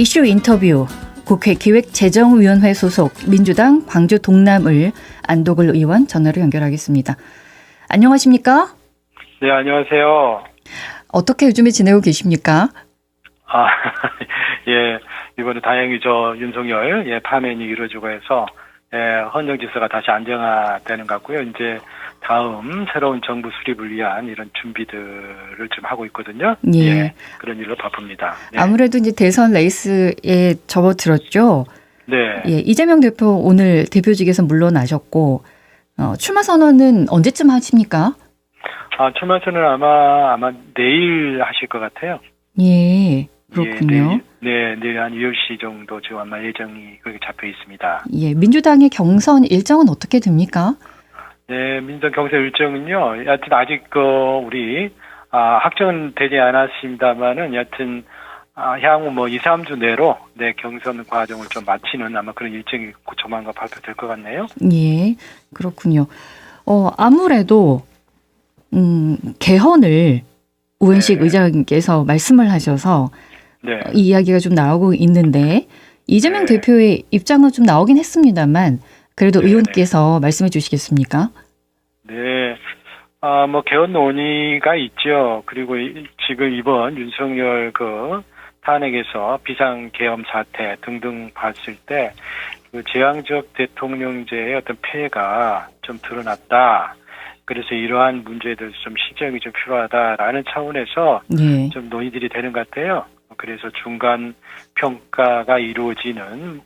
이슈 인터뷰 국회 기획재정위원회 소속 민주당 광주 동남을 안도글 의원 전화로 연결하겠습니다. 안녕하십니까? 네, 안녕하세요. 어떻게 요즘에 지내고 계십니까? 예, 이번에 다행히 윤석열 파면이 이루어지고 해서 헌정 질서가 다시 안정화되는 것 같고요. 이제 다음 새로운 정부 수립을 위한 이런 준비들을 좀 하고 있거든요. 예. 그런 일로 바쁩니다. 네. 아무래도 이제 대선 레이스에 접어들었죠. 네. 예, 이재명 대표 오늘 대표직에서 물러나셨고 출마 선언은 언제쯤 하십니까? 출마 선언은 아마 내일 하실 것 같아요. 예, 그렇군요. 내일 한 10시 정도 지금 아마 예정이 그렇게 잡혀 있습니다. 예, 민주당의 경선 일정은 어떻게 됩니까? 네, 민주당 경선 일정은요. 여하튼 아직 우리 확정은 되지 않았습니다만은 여하튼 향후 2, 3주 내로 경선 과정을 좀 마치는 아마 그런 일정이 조만간 발표될 것 같네요. 예, 그렇군요. 아무래도 개헌을 우현식 의장께서 말씀을 하셔서 이 이야기가 좀 나오고 있는데 이재명 대표의 입장은 좀 나오긴 했습니다만 그래도 의원께서 말씀해 주시겠습니까? 네. 개헌 논의가 있죠. 그리고 지금 이번 윤석열 탄핵에서 비상계엄 사태 등등 봤을 때 그 재앙적 대통령제의 어떤 폐해가 좀 드러났다. 그래서 이러한 문제들 좀 시정이 좀 필요하다라는 차원에서 좀 논의들이 되는 것 같아요. 그래서 중간 평가가 이루어지는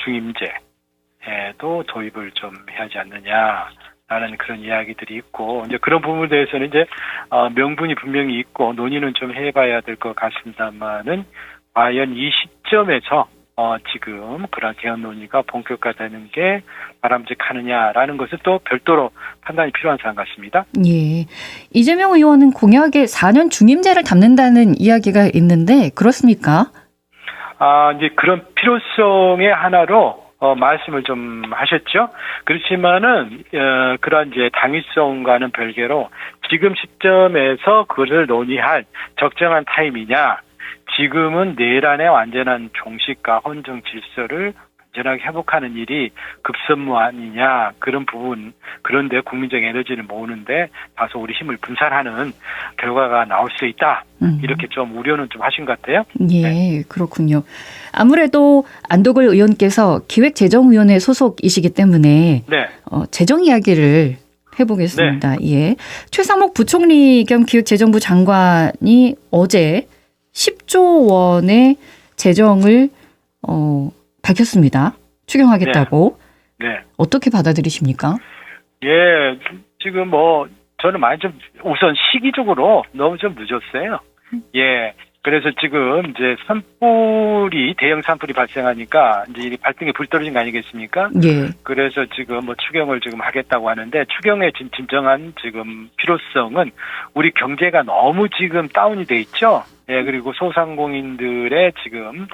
중임제도 도입을 좀 해야 하지 않느냐라는 그런 이야기들이 있고 이제 그런 부분에 대해서는 이제 명분이 분명히 있고 논의는 좀 해봐야 될 것 같습니다만은 과연 이 시점에서 지금 그런 개헌 논의가 본격화되는 게 바람직하느냐라는 것은 또 별도로 판단이 필요한 사안 같습니다. 예, 이재명 의원은 공약에 4년 중임제를 담는다는 이야기가 있는데 그렇습니까? 이제 그런 필요성의 하나로 말씀을 좀 하셨죠. 그렇지만은 그런 이제 당위성과는 별개로 지금 시점에서 그것을 논의할 적정한 타임이냐. 지금은 내란의 완전한 종식과 헌정 질서를 완전하게 회복하는 일이 급선무 아니냐 그런 부분 그런데 국민적 에너지를 모으는데 다소 우리 힘을 분산하는 결과가 나올 수 있다 이렇게 좀 우려는 좀 하신 것 같아요. 예, 그렇군요. 아무래도 안도글 의원께서 기획재정위원회 소속이시기 때문에 재정 이야기를 해보겠습니다. 예, 최상목 부총리 겸 기획재정부 장관이 어제 10조 원의 재정을 밝혔습니다. 추경하겠다고. 어떻게 받아들이십니까? 예, 지금 저는 많이 좀 우선 시기적으로 너무 좀 늦었어요. 예. 그래서 지금 이제 대형 산불이 발생하니까 이제 이 발등에 불 떨어진 거 아니겠습니까? 예. 그래서 지금 추경을 지금 하겠다고 하는데 추경의 진정한 지금 필요성은 우리 경제가 너무 지금 다운이 돼 있죠. 예, 그리고 소상공인들의 지금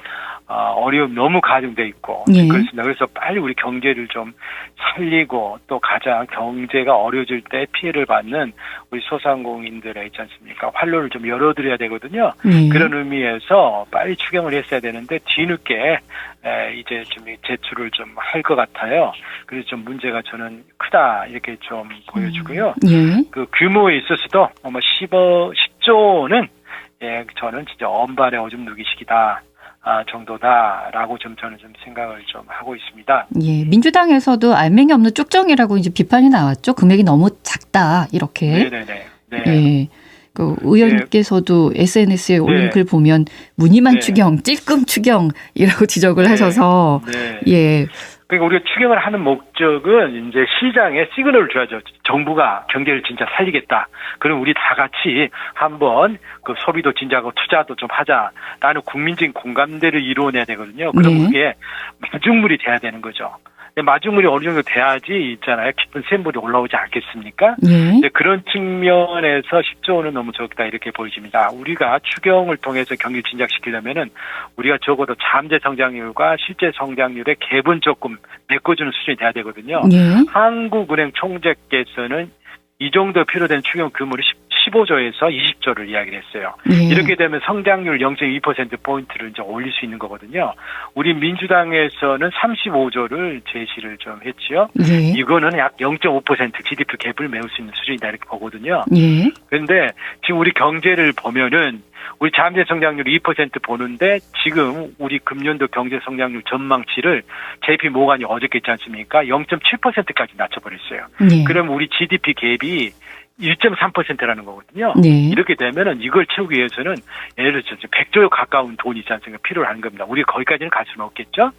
어려움 너무 가중돼 있고 그렇습니다. 그래서 빨리 우리 경제를 좀 살리고 또 가장 경제가 어려워질 때 피해를 받는 우리 소상공인들의 있지 않습니까? 활로를 좀 열어드려야 되거든요. 그런 의미에서 빨리 추경을 했어야 되는데 뒤늦게 이제 좀 제출을 좀 할 것 같아요. 그래서 좀 문제가 저는 크다 이렇게 좀 보여지고요. 그 규모에 있어서도 10조는 저는 진짜 언발의 오줌 누기식이다. 정도다라고 저는 좀 생각을 좀 하고 있습니다. 예, 민주당에서도 알맹이 없는 쭉정이라고 이제 비판이 나왔죠. 금액이 너무 작다 이렇게. 네네네. 예, 그 의원께서도 SNS에 올린 글 보면 무늬만 추경, 찔끔 추경이라고 지적을 하셔서 예. 그러니까 우리가 추경을 하는 목적은 이제 시장에 시그널을 줘야죠. 정부가 경제를 진짜 살리겠다. 그럼 우리 다 같이 한번 그 소비도 진작하고 투자도 좀 하자라는 국민적인 공감대를 이루어내야 되거든요. 그럼 그게 마중물이 돼야 되는 거죠. 마중물이 어느 정도 돼야지 있잖아요. 깊은 샘물이 올라오지 않겠습니까? 이제 그런 측면에서 10조 원은 너무 적다 이렇게 보여집니다. 우리가 추경을 통해서 경기를 진작시키려면은 우리가 적어도 잠재 성장률과 실제 성장률의 갭은 조금 메꿔주는 수준이 돼야 되거든요. 한국은행 총재께서는 이 정도 필요된 추경 규모를 15조에서 20조를 이야기를 했어요. 예. 이렇게 되면 성장률 0.2%포인트를 이제 올릴 수 있는 거거든요. 우리 민주당에서는 35조를 제시를 좀 했지요. 예. 이거는 약 0.5% GDP 갭을 메울 수 있는 수준이다 이렇게 보거든요. 예. 그런데 지금 우리 경제를 보면은 우리 잠재 성장률 2% 보는데 지금 우리 금년도 경제 성장률 전망치를 JP 모간이 어저께 있지 않습니까? 0.7%까지 낮춰버렸어요. 예. 그럼 우리 GDP 갭이 1.3%라는 거거든요. 네. 이렇게 되면은 이걸 채우기 위해서는 예를 들어서 100조 가까운 돈이 있지 않습니까? 필요한 겁니다. 우리가 거기까지는 갈 수는 없겠죠.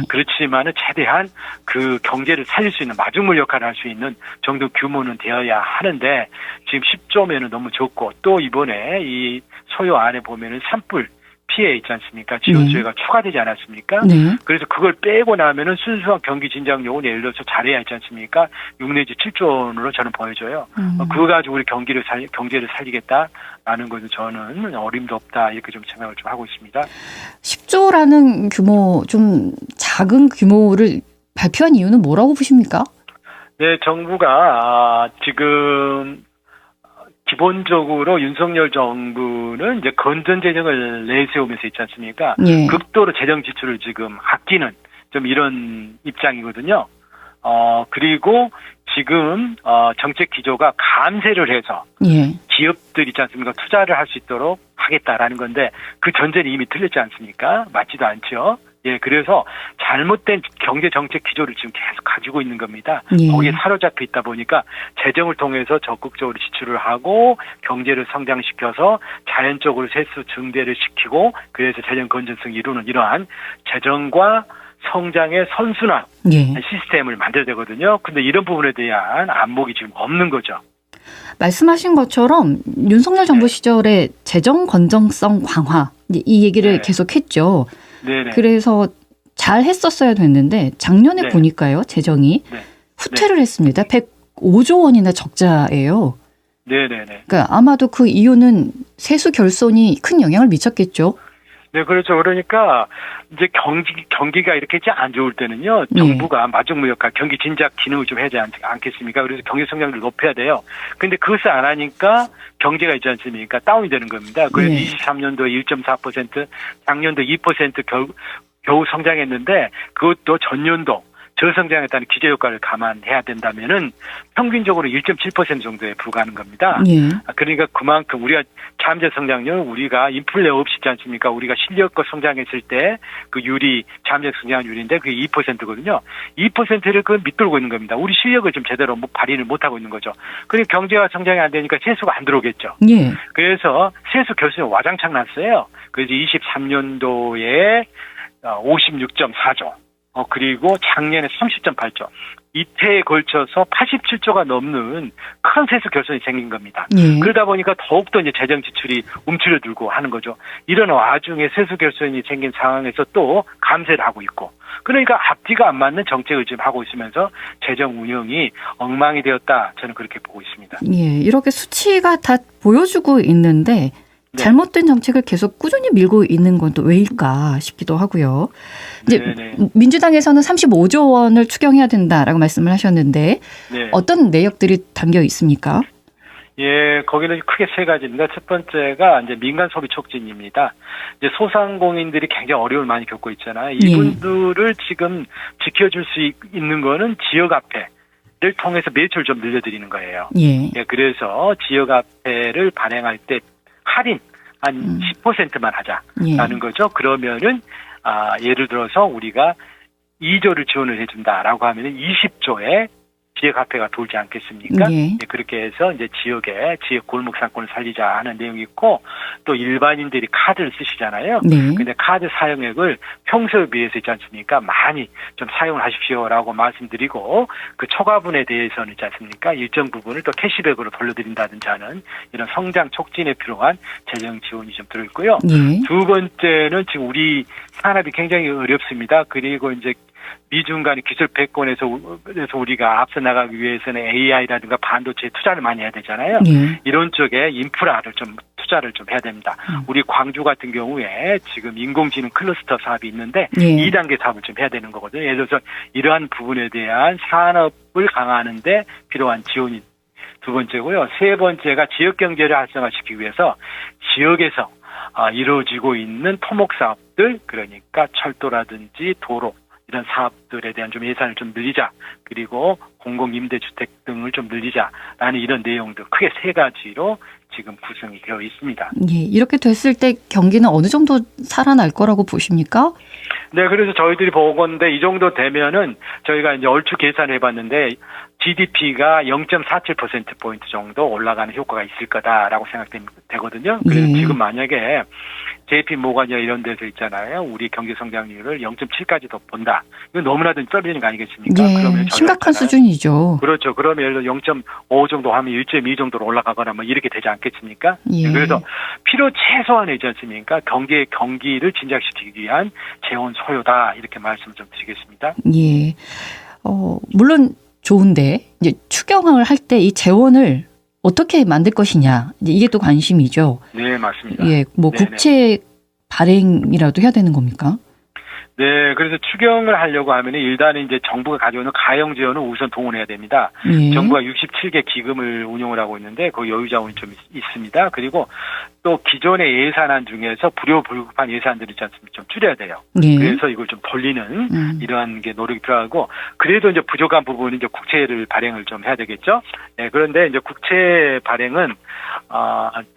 그렇지만은 최대한 그 경제를 살릴 수 있는 마중물 역할을 할 수 있는 정도 규모는 되어야 하는데 지금 10조면은 너무 적고 또 이번에 이 소요 안에 보면은 산불 피해 있지 않습니까? 지원수혜가 추가되지 않았습니까? 네. 그래서 그걸 빼고 나면은 순수한 경기 진작용은 예를 들어서 잘해야 있지 않습니까? 6 내지 7조 원으로 저는 보여져요. 그거 가지고 우리 경제를 살리겠다라는 것은 저는 어림도 없다 이렇게 좀 생각을 좀 하고 있습니다. 10조라는 규모 좀 작은 규모를 발표한 이유는 뭐라고 보십니까? 네, 정부가 지금 기본적으로 윤석열 정부는 이제 건전 재정을 내세우면서 있지 않습니까? 예. 극도로 재정 지출을 지금 아끼는 좀 이런 입장이거든요. 그리고 지금 정책 기조가 감세를 해서 예. 기업들 있지 않습니까? 투자를 할 수 있도록 하겠다라는 건데 그 전제는 이미 틀렸지 않습니까? 맞지도 않죠. 예, 그래서 잘못된 경제 정책 기조를 지금 계속 가지고 있는 겁니다. 예. 거기에 사로잡혀 있다 보니까 재정을 통해서 적극적으로 지출을 하고 경제를 성장시켜서 자연적으로 세수 증대를 시키고 그래서 재정 건전성을 이루는 이러한 재정과 성장의 선순환 예. 시스템을 만들어야 되거든요. 근데 이런 부분에 대한 안목이 지금 없는 거죠. 말씀하신 것처럼 윤석열 정부 시절에 재정 건전성 강화 이 얘기를 계속했죠. 네네. 그래서 잘 했었어야 됐는데 작년에 보니까요. 재정이 후퇴를 했습니다. 105조 원이나 적자예요. 네네네. 그러니까 아마도 그 이유는 세수 결손이 큰 영향을 미쳤겠죠. 네, 그렇죠. 그러니까 이제 경기가 이렇게 안 좋을 때는요, 정부가 마중물 역할, 경기 진작 기능을 좀 해야 되지 않겠습니까? 그래서 경제 성장률을 높여야 돼요. 근데 그것을 안 하니까 경제가 있지 않습니까? 다운이 되는 겁니다. 그래서 23년도에 1.4%, 작년도 2% 겨우 성장했는데 그것도 전년도 저성장했다는 기저 효과를 감안해야 된다면은 평균적으로 1.7% 정도에 불과하는 겁니다. 예. 그러니까 그만큼 우리가 잠재 성장률 우리가 인플레 없이 있지 않습니까? 우리가 실력껏 성장했을 때 그 잠재 성장률인데 그게 2%거든요. 2%를 그 밑돌고 있는 겁니다. 우리 실력을 좀 제대로 발휘를 못 하고 있는 거죠. 그러니까 경제가 성장이 안 되니까 세수가 안 들어오겠죠. 예. 그래서 세수 결손이 와장창 났어요. 그래서 23년도에 56.4조. 그리고 작년에 30.8조. 이태에 걸쳐서 87조가 넘는 큰 세수 결손이 생긴 겁니다. 예. 그러다 보니까 더욱더 이제 재정 지출이 움츠려들고 하는 거죠. 이런 와중에 세수 결손이 생긴 상황에서 또 감세를 하고 있고. 그러니까 앞뒤가 안 맞는 정책을 지금 하고 있으면서 재정 운영이 엉망이 되었다. 저는 그렇게 보고 있습니다. 예. 이렇게 수치가 다 보여주고 있는데 잘못된 정책을 계속 꾸준히 밀고 있는 건 또 왜일까 싶기도 하고요. 이제 민주당에서는 35조 원을 추경해야 된다라고 말씀을 하셨는데 어떤 내역들이 담겨 있습니까? 예, 거기는 크게 세 가지입니다. 첫 번째가 이제 민간 소비 촉진입니다. 이제 소상공인들이 굉장히 어려움을 많이 겪고 있잖아요. 이분들을 지금 지켜줄 수 있는 거는 지역화폐를 통해서 매출 좀 늘려드리는 거예요. 예, 그래서 지역화폐를 발행할 때 할인 한 10%만 하자라는 거죠. 그러면은 예를 들어서 우리가 2조를 지원을 해준다라고 하면은 20조의 지역화폐가 돌지 않겠습니까? 그렇게 해서 이제 지역 골목 상권을 살리자 하는 내용이 있고 또 일반인들이 카드를 쓰시잖아요. 근데 카드 사용액을 평소에 비해서 있지 않습니까? 많이 좀 사용을 하십시오라고 말씀드리고 그 초과분에 대해서는 있지 않습니까? 일정 부분을 또 캐시백으로 돌려드린다든지 하는 이런 성장 促진에 필요한 재정 지원이 좀 들어있고요. 두 번째는 지금 우리 산업이 굉장히 어렵습니다. 그리고 이제 미중 간의 기술 패권에서 우리가 앞서 나가기 위해서는 AI라든가 반도체에 투자를 많이 해야 되잖아요. 이런 쪽에 인프라를 좀 투자를 좀 해야 됩니다. 우리 광주 같은 경우에 지금 인공지능 클러스터 사업이 있는데 2단계 사업을 좀 해야 되는 거거든요. 예를 들어서 이러한 부분에 대한 산업을 강화하는 데 필요한 지원이 두 번째고요. 세 번째가 지역 경제를 활성화시키기 위해서 지역에서 이루어지고 있는 토목 사업들, 그러니까 철도라든지 도로 이런 사업들에 대한 좀 예산을 좀 늘리자. 그리고 공공임대주택 등을 좀 늘리자라는 이런 내용들 크게 세 가지로 지금 구성이 되어 있습니다. 예, 이렇게 됐을 때 경기는 어느 정도 살아날 거라고 보십니까? 네, 그래서 저희들이 보건데 이 정도 되면은 저희가 이제 얼추 계산을 해봤는데 GDP가 0.47%포인트 정도 올라가는 효과가 있을 거다라고 생각되거든요. 그래서 예. 지금 만약에 JP 모건이나 이런 데서 있잖아요. 우리 경제 성장률을 0.7까지 더 본다. 이거 너무나도 떨어지는 거 아니겠습니까? 예, 그러면 심각한 수준이죠. 그렇죠. 그러면 예를 들어 0.5 정도 하면 1.2 정도로 올라가거나 뭐 이렇게 되지 않겠습니까? 예. 그래서 필요 최소한이지 않습니까? 경기를 진작시키기 위한 재원 소요다. 이렇게 말씀을 좀 드리겠습니다. 예. 물론 좋은데 이제 추경을 할 때 이 재원을 어떻게 만들 것이냐, 이게 또 관심이죠. 네, 맞습니다. 예, 뭐 네네. 국채 발행이라도 해야 되는 겁니까? 네, 그래서 추경을 하려고 하면 일단은 이제 정부가 가져오는 가용 지원을 우선 동원해야 됩니다. 예. 정부가 67개 기금을 운용을 하고 있는데 그 여유 자원이 좀 있습니다. 그리고 또 기존의 예산안 중에서 불효불급한 예산들이 있지 않습니까? 좀 줄여야 돼요. 예. 그래서 이걸 좀 돌리는 이러한 게 노력이 필요하고, 그래도 이제 부족한 부분은 이제 국채를 발행을 좀 해야 되겠죠. 네, 그런데 이제 국채 발행은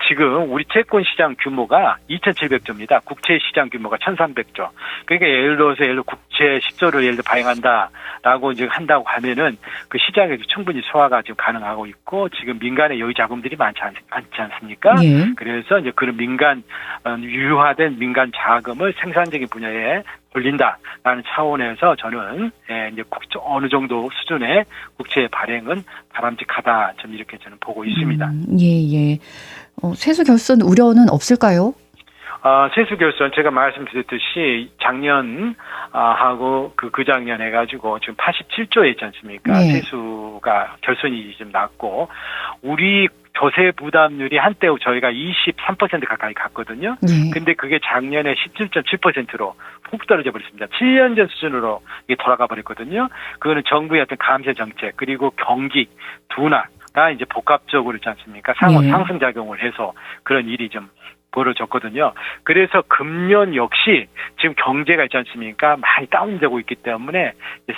지금 우리 채권 시장 규모가 2,700조입니다. 국채 시장 규모가 1,300조. 그러니까 예를 들어서 국채 10조를 예를 들어 발행한다라고 이제 한다고 하면은 그 시장에서 충분히 소화가 지금 가능하고 있고, 지금 민간의 여유 자금들이 많지 않습니까? 예. 그래서 이제 그런 유효화된 민간 자금을 생산적인 분야에 돌린다라는 차원에서 저는 이제 어느 정도 수준의 국채 발행은 바람직하다, 좀 이렇게 저는 보고 있습니다. 예. 세수 결손 우려는 없을까요? 세수 결손 제가 말씀드렸듯이 작년 하고 그 작년 해가지고 지금 87조에 있지 않습니까? 네. 세수가 결손이 좀 났고, 우리 조세 부담률이 한때 저희가 23% 가까이 갔거든요. 예. 근데 그게 작년에 17.7%로 훅 떨어져 버렸습니다. 7년 전 수준으로 이게 돌아가 버렸거든요. 그거는 정부의 어떤 감세 정책, 그리고 경기 둔화가 이제 복합적으로 있지 않습니까? 예. 상승작용을 해서 그런 일이 좀 벌어졌거든요. 그래서 금년 역시 지금 경제가 있지 않습니까? 많이 다운되고 있기 때문에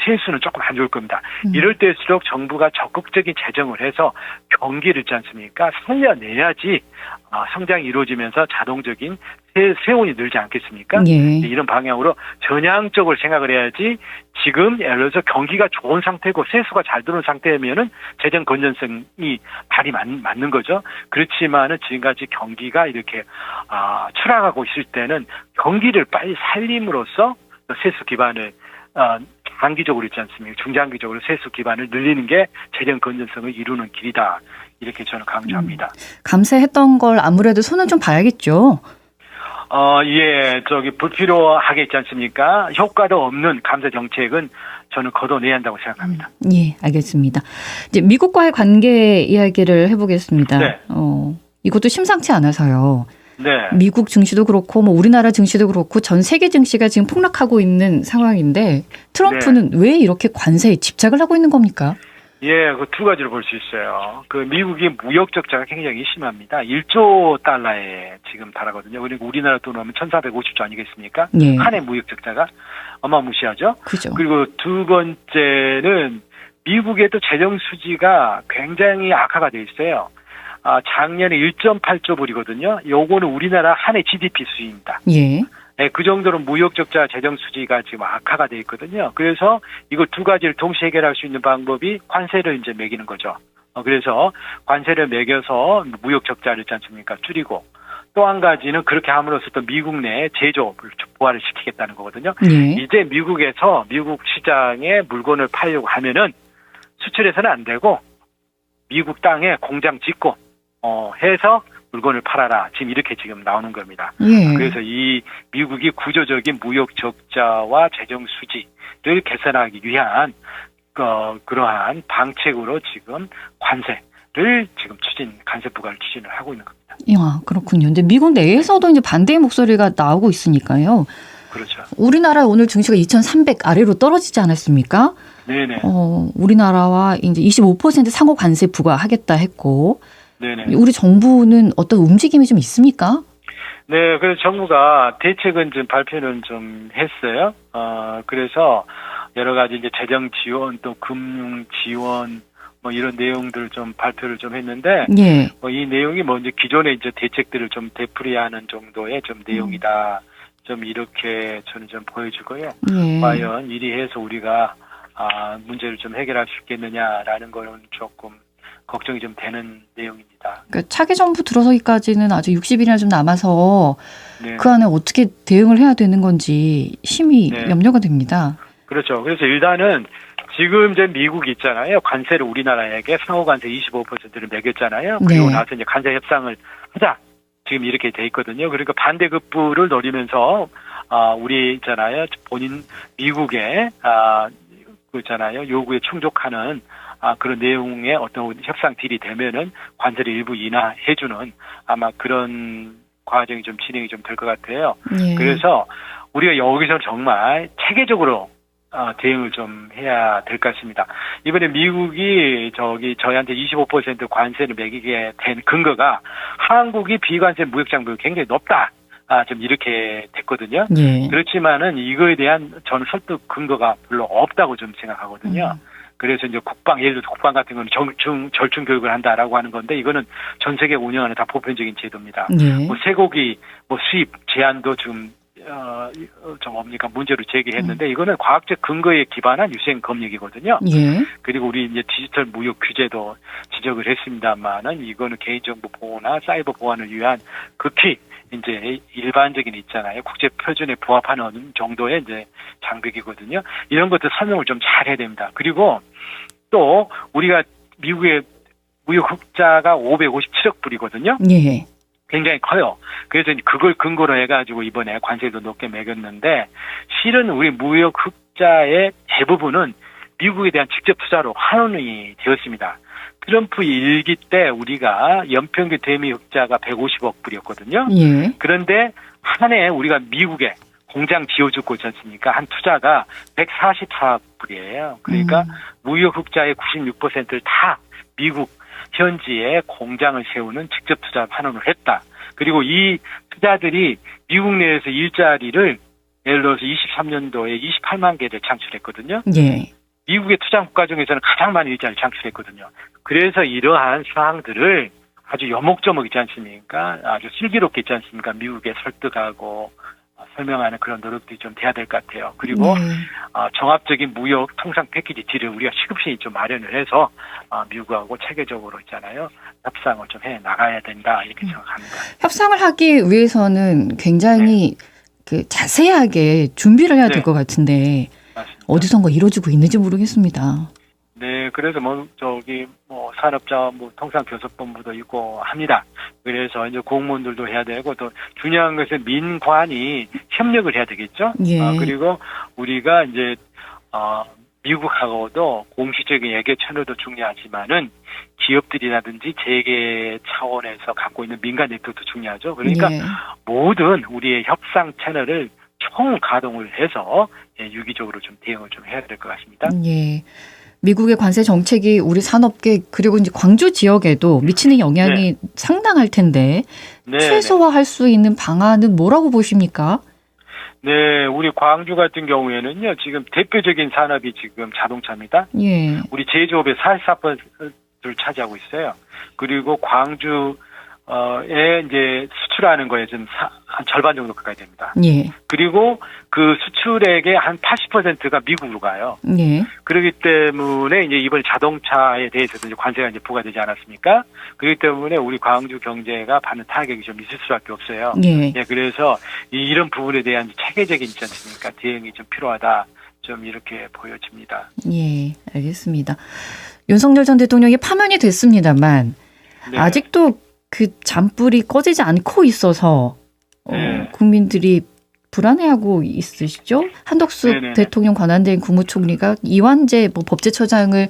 세수는 조금 안 좋을 겁니다. 이럴 때일수록 정부가 적극적인 재정을 해서 경기를 있지 않습니까? 살려내야지 성장이 이루어지면서 자동적인 세원이 늘지 않겠습니까? 예. 이런 방향으로 전향적으로 생각을 해야지, 지금 예를 들어서 경기가 좋은 상태고 세수가 잘 들어오는 상태면은 재정 건전성이 발이 맞는 거죠. 그렇지만은 지금까지 경기가 이렇게 추락하고 있을 때는 경기를 빨리 살림으로써 세수 기반을 장기적으로 있지 않습니까? 중장기적으로 세수 기반을 늘리는 게 재정 건전성을 이루는 길이다. 이렇게 저는 강조합니다. 감세했던 걸 아무래도 손은 좀 봐야겠죠. 예, 불필요하게 있지 않습니까? 효과도 없는 감세 정책은 저는 걷어내야 한다고 생각합니다. 예, 알겠습니다. 이제 미국과의 관계 이야기를 해보겠습니다. 네. 이것도 심상치 않아서요. 네. 미국 증시도 그렇고 뭐 우리나라 증시도 그렇고 전 세계 증시가 지금 폭락하고 있는 상황인데 트럼프는 왜 이렇게 관세에 집착을 하고 있는 겁니까? 예, 그 두 가지로 볼 수 있어요. 그 미국이 무역 적자가 굉장히 심합니다. 1조 달러에 지금 달하거든요. 그리고 우리나라 돈으로 하면 1,450조 아니겠습니까? 예. 한 해 무역 적자가 어마무시하죠. 그죠. 그리고 두 번째는 미국의 또 재정 수지가 굉장히 악화가 돼 있어요. 작년에 1.8조 불이거든요. 요거는 우리나라 한 해 GDP 수입니다. 예. 네, 그 정도로 무역 적자 재정 수지가 지금 악화가 돼 있거든요. 그래서 이거 두 가지를 동시에 해결할 수 있는 방법이 관세를 이제 매기는 거죠. 그래서 관세를 매겨서 무역 적자를 있지 않습니까? 줄이고, 또 한 가지는 그렇게 함으로써 또 미국 내 제조업을 부활을 시키겠다는 거거든요. 예. 이제 미국에서 미국 시장에 물건을 팔려고 하면은 수출해서는 안 되고 미국 땅에 공장 짓고 해서 물건을 팔아라. 지금 이렇게 지금 나오는 겁니다. 예. 그래서 이 미국이 구조적인 무역 적자와 재정 수지를 개선하기 위한 그러한 방책으로 지금 관세를 지금 관세 부과를 추진을 하고 있는 겁니다. 야, 그렇군요. 근데 미국 내에서도 이제 반대의 목소리가 나오고 있으니까요. 그렇죠. 우리나라 오늘 증시가 2,300 아래로 떨어지지 않았습니까? 네네. 우리나라와 이제 25% 상호 관세 부과하겠다 했고, 네네. 우리 정부는 어떤 움직임이 좀 있습니까? 네, 그래서 정부가 대책은 좀 발표는 좀 했어요. 그래서 여러 가지 이제 재정 지원 또 금융 지원 뭐 이런 내용들을 좀 발표를 좀 했는데, 예. 이 내용이 뭐 이제 기존의 이제 대책들을 좀 되풀이하는 정도의 좀 내용이다. 좀 이렇게 저는 좀 보여지고요. 예. 과연 이리해서 우리가 문제를 좀 해결할 수 있겠느냐라는 거는 조금 걱정이 좀 되는 내용입니다. 그러니까 차기 정부 들어서기까지는 아직 60일이나 좀 남아서 네. 그 안에 어떻게 대응을 해야 되는 건지 심히 네. 염려가 됩니다. 그렇죠. 그래서 일단은 지금 이제 미국이 있잖아요. 관세를 우리나라에게 상호 관세 25%를 매겼잖아요. 그리고 네. 나서 이제 관세 협상을 하자. 지금 이렇게 돼 있거든요. 그러니까 반대급부를 노리면서 우리 있잖아요. 본인 미국의 그잖아요. 요구에 충족하는 그런 내용의 어떤 협상 딜이 되면은 관세를 일부 인하해주는 아마 그런 과정이 좀 진행이 좀 될 것 같아요. 예. 그래서 우리가 여기서 정말 체계적으로 대응을 좀 해야 될 것 같습니다. 이번에 미국이 저희한테 25% 관세를 매기게 된 근거가 한국이 비관세 무역 장벽이 굉장히 높다. 좀 이렇게 됐거든요. 예. 그렇지만은 이거에 대한 저는 설득 근거가 별로 없다고 좀 생각하거든요. 그래서 이제 예를 들어서 국방 같은 거는 절충 교육을 한다라고 하는 건데 이거는 전 세계 운영하는 다 보편적인 제도입니다. 예. 뭐 쇠고기 수입 제한도 지금 뭡니까 문제로 제기했는데 이거는 과학적 근거에 기반한 유생 검역이거든요. 예. 그리고 우리 이제 디지털 무역 규제도 지적을 했습니다만은 이거는 개인정보 보호나 사이버 보안을 위한 극히 이제 일반적인 있잖아요. 국제 표준에 부합하는 정도의 이제 장벽이거든요. 이런 것들 설명을 좀 잘 해야 됩니다. 그리고 또 우리가 미국의 무역 흑자가 557억 불이거든요. 예. 굉장히 커요. 그래서 그걸 근거로 해가지고 이번에 관세도 높게 매겼는데 실은 우리 무역 흑자의 대부분은 미국에 대한 직접 투자로 환원이 되었습니다. 트럼프 일기 때 우리가 연평균 대미 흑자가 150억 불이었거든요. 예. 그런데 한 해 우리가 미국에 공장 지어주고 있지 않습니까? 한 투자가 144억 불이에요. 그러니까 무역 흑자의 96%를 다 미국 현지에 공장을 세우는 직접 투자 환원을 했다. 그리고 이 투자들이 미국 내에서 일자리를 예를 들어서 23년도에 28만 개를 창출했거든요. 예. 미국의 투자 국가 중에서는 가장 많은 일자리를 창출했거든요. 그래서 이러한 사항들을 아주 여목저목 있지 않습니까? 아주 슬기롭게 있지 않습니까? 미국에 설득하고 설명하는 그런 노력들이 좀 돼야 될 것 같아요. 그리고 종합적인 무역 통상 패키지 딜을 우리가 시급히 좀 마련을 해서 미국하고 체계적으로 있잖아요. 협상을 좀 해 나가야 된다 이렇게 생각합니다. 협상을 하기 위해서는 굉장히 자세하게 준비를 해야 될 것 같은데 맞습니다. 어디선가 이루어지고 있는지 모르겠습니다. 네, 그래서 산업자원부 통상교섭본부도 있고 합니다. 그래서 이제 공무원들도 해야 되고 또 중요한 것은 민관이 협력을 해야 되겠죠. 예. 그리고 우리가 이제 미국하고도 공식적인 외교 채널도 중요하지만은 기업들이라든지 재계 차원에서 갖고 있는 민간 네트워크도 중요하죠. 그러니까 예. 모든 우리의 협상 채널을 총 가동을 해서 유기적으로 좀 대응을 좀 해야 될 것 같습니다. 예. 미국의 관세 정책이 우리 산업계 그리고 이제 광주 지역에도 미치는 영향이 상당할 텐데 최소화할 수 있는 방안은 뭐라고 보십니까? 네, 우리 광주 같은 경우에는요, 지금 대표적인 산업이 지금 자동차입니다. 예. 우리 제조업의 44%를 차지하고 있어요. 그리고 광주에 이제 수출하는 거에 좀 한 절반 정도 가까이 됩니다. 예. 그리고 그 수출액의 한 80%가 미국으로 가요. 예. 그렇기 때문에 이제 이번 자동차에 대해서도 이제 관세가 이제 부과되지 않았습니까? 그렇기 때문에 우리 광주 경제가 받는 타격이 좀 있을 수밖에 없어요. 예. 네, 그래서 이런 부분에 대한 체계적인 있지 않습니까? 대응이 좀 필요하다. 좀 이렇게 보여집니다. 예, 알겠습니다. 윤석열 전 대통령이 파면이 됐습니다만 네. 아직도 그 잔불이 꺼지지 않고 있어서 국민들이 불안해하고 있으시죠? 한덕수 네네네. 대통령 권한대행 국무총리가 이완재 법제처장을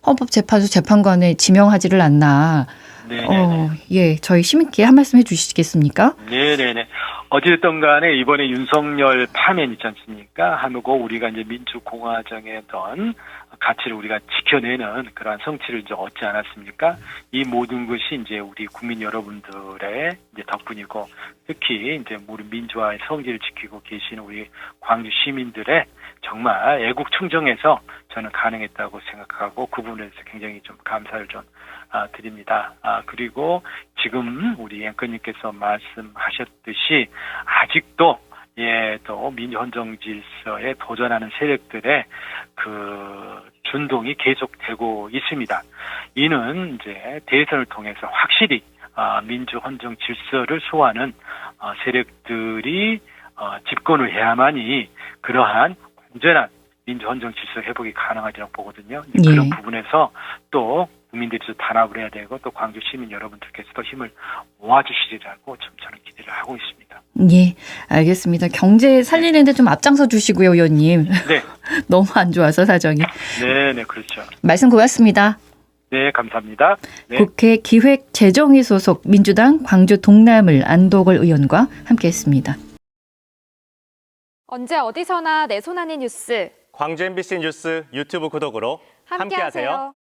헌법재판소 재판관에 지명하지를 않나. 네네네. 예, 저희 시민께 한 말씀 해주시겠습니까? 네네네. 어찌됐든 간에 이번에 윤석열 파면 있지 않습니까? 하고 우리가 이제 민주공화정의 어떤 가치를 우리가 지켜내는 그러한 성취를 이제 얻지 않았습니까? 이 모든 것이 이제 우리 국민 여러분들의 이제 덕분이고, 특히 이제 우리 민주화의 성질을 지키고 계시는 우리 광주 시민들의 정말 애국 청정에서 저는 가능했다고 생각하고, 그 부분에서 굉장히 좀 감사를 좀 드립니다. 그리고 지금 우리 앵커님께서 말씀하셨듯이 아직도 또 민주헌정 질서에 도전하는 세력들의 그 준동이 계속되고 있습니다. 이는 이제 대선을 통해서 확실히 민주헌정 질서를 소화하는 세력들이 집권을 해야만이 그러한 완전한 민주헌정 질서 회복이 가능하리라고 보거든요. 그런 부분에서 또 국민들이 단합을 해야 되고, 또 광주 시민 여러분들께서도 힘을 모아주시리라고 좀 저는 기대를 하고 있습니다. 예, 알겠습니다. 경제 살리는데 좀 앞장서 주시고요, 의원님. 네. 너무 안 좋아서 사정이. 네, 그렇죠. 말씀 고맙습니다. 네, 감사합니다. 네. 국회 기획재정위 소속 민주당 광주 동남을 안도걸 의원과 함께했습니다. 언제 어디서나 내 손 안의 뉴스. 광주 MBC 뉴스 유튜브 구독으로 함께하세요.